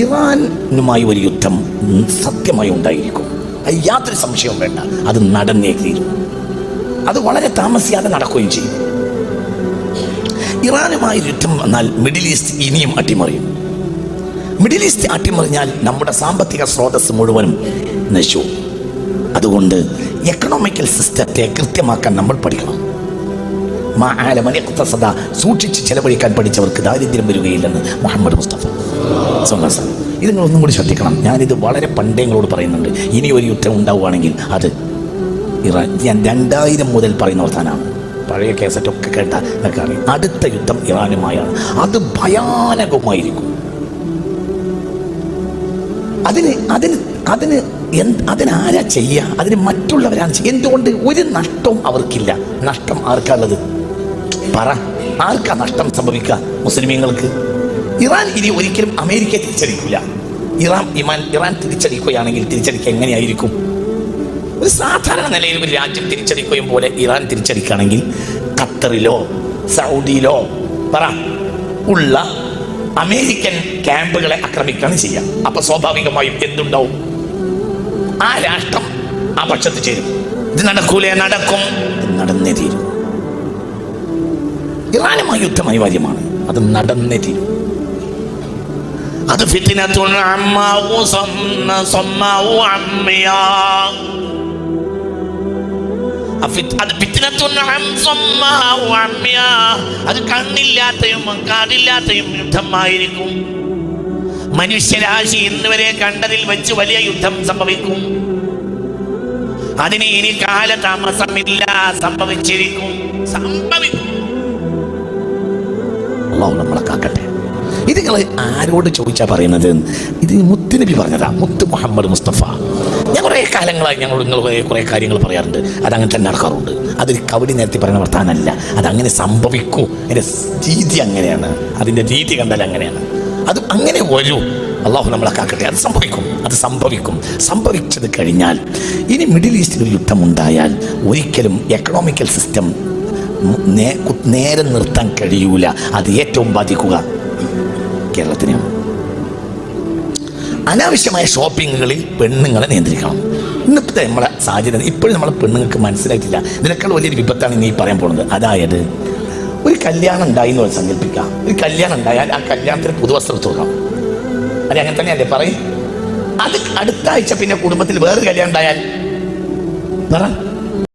ഇറാനുമായി ഒരു യുദ്ധം സത്യമായി ഉണ്ടായിരിക്കും, യാതൊരു സംശയവും വേണ്ട. അത് നടന്നേ തീരും. അത് വളരെ താമസിയാതെ നടക്കുകയും ചെയ്യും. ഇറാനുമായി യുദ്ധം വന്നാൽ മിഡിൽ ഈസ്റ്റ് ഇനിയും അട്ടിമറിയും. മിഡിൽ ഈസ്റ്റ് അട്ടിമറിഞ്ഞാൽ നമ്മുടെ സാമ്പത്തിക സ്രോതസ് മുഴുവനും നശിച്ചു. അതുകൊണ്ട് എക്കണോമിക്കൽ സിസ്റ്റത്തെ കൃത്യമാക്കാൻ നമ്മൾ പഠിക്കണം. സൂക്ഷിച്ച് ചെലവഴിക്കാൻ പഠിച്ചവർക്ക് ദാരിദ്ര്യം വരികയില്ലെന്ന് മുഹമ്മദ് മുസ്തഫ. ഇത് നിങ്ങളൊന്നും കൂടി ശ്രദ്ധിക്കണം. ഞാനിത് വളരെ പണ്ടേ നിങ്ങളോട് പറയുന്നുണ്ട്. ഇനി ഒരു യുദ്ധം ഉണ്ടാവുകയാണെങ്കിൽ അത് ഇറാൻ. ഞാൻ 2000 മുതൽ പറയുന്ന വർത്താനാണ്. പഴയ കേസറ്റൊക്കെ കേട്ട എന്നൊക്കെ അറിയാം. അടുത്ത യുദ്ധം ഇറാനുമായാണ്. അത് ഭയാനകമായിരിക്കും. അതിനാരാ ചെയ്യുക? അതിന് മറ്റുള്ളവരാണ് ചെയ്യുക. എന്തുകൊണ്ട്? ഒരു നഷ്ടവും അവർക്കില്ല. നഷ്ടം ആർക്കാണുള്ളത്? പറ, ആർക്കാ നഷ്ടം സംഭവിക്കുക? മുസ്ലിമീങ്ങൾക്ക്. ഇറാൻ ഇനി ഒരിക്കലും അമേരിക്കയെ തിരിച്ചടിക്കില്ല. ഇറാൻ തിരിച്ചടിക്കുകയാണെങ്കിൽ തിരിച്ചടിക്കുക എങ്ങനെയായിരിക്കും? ഒരു സാധാരണ നിലയിൽ ഒരു രാജ്യം തിരിച്ചടിക്കുകയും പോലെ ഇറാൻ തിരിച്ചടിക്കുകയാണെങ്കിൽ ഖത്തറിലോ സൗദിയിലോ ഉള്ള അമേരിക്കൻ ക്യാമ്പുകളെ ആക്രമിക്കുകയാണ് ചെയ്യുക. അപ്പൊ സ്വാഭാവികമായും എന്തുണ്ടാവും? ആ രാഷ്ട്രം ആ പക്ഷത്ത് ചേരും. ഇത് നടക്കൂലേ? നടക്കും. നടന്നേ തീരും. ഇറാനുമായി യുദ്ധം അനിവാര്യമാണ്. അത് നടന്നേ തീരും. അത് അത് കണ്ണില്ലാത്തയും കാടില്ലാത്തയും യുദ്ധമായിരിക്കും. മനുഷ്യരാശി ഇന്നുവരെ കണ്ടതിൽ വെച്ച് വലിയ യുദ്ധം സംഭവിക്കും. അതിന് ഇനി കാലതാമസമില്ല. സംഭവിച്ചിരിക്കും. അല്ലാഹു നമ്മളെ കാക്കട്ടെ. ഇത് നിങ്ങൾ ആരോട് ചോദിച്ചാ പറയുന്നത്? ഇത് മുത്തുനബി പറഞ്ഞതാ, മുത്ത് മുഹമ്മദ് മുസ്തഫ. ഞാൻ കുറേ കാലങ്ങളായി നിങ്ങൾ കുറേ കാര്യങ്ങൾ പറയാറുണ്ട്. അതങ്ങനെ തന്നെ നടക്കാറുണ്ട്. അതൊരു കവടി നേരത്തെ പറയുന്ന വർത്താനല്ല. അതങ്ങനെ സംഭവിക്കൂ. അതിൻ്റെ രീതി അങ്ങനെയാണ്. അതിൻ്റെ രീതി കണ്ടാൽ അങ്ങനെയാണ്. അത് അങ്ങനെ വരൂ. അള്ളാഹു നമ്മളെ കാക്കട്ടെ. അത് സംഭവിക്കും. സംഭവിച്ചത് കഴിഞ്ഞാൽ ഇനി മിഡിൽ ഈസ്റ്റിൽ ഒരു യുദ്ധം ഉണ്ടായാൽ ഒരിക്കലും എക്കണോമിക്കൽ സിസ്റ്റം നേരെ നിർത്താൻ കഴിയൂല. അത് ഏറ്റവും ബാധിക്കുക കേരളത്തിനെയാണ്. അനാവശ്യമായ ഷോപ്പിങ്ങുകളിൽ പെണ്ണുങ്ങളെ നിയന്ത്രിക്കണം. ഇന്നത്തെ നമ്മളെ സാഹചര്യം ഇപ്പോഴും നമ്മളെ പെണ്ണുങ്ങൾക്ക് മനസ്സിലായിട്ടില്ല. ഇതിനേക്കാൾ വലിയൊരു വിപത്താണ് നീ പറയാൻ പോകുന്നത്. അതായത് ഒരു കല്യാണം ഉണ്ടായി എന്ന് സങ്കല്പിക്കാം. ഒരു കല്യാണം ഉണ്ടായാൽ ആ കല്യാണത്തിന് പുതുവസ്ത്രം തുറക്കാം. അത് അങ്ങനെ തന്നെയല്ലേ പറയും? അത് അടുത്ത ആഴ്ച പിന്നെ കുടുംബത്തിൽ വേറൊരു കല്യാണം ഉണ്ടായാൽ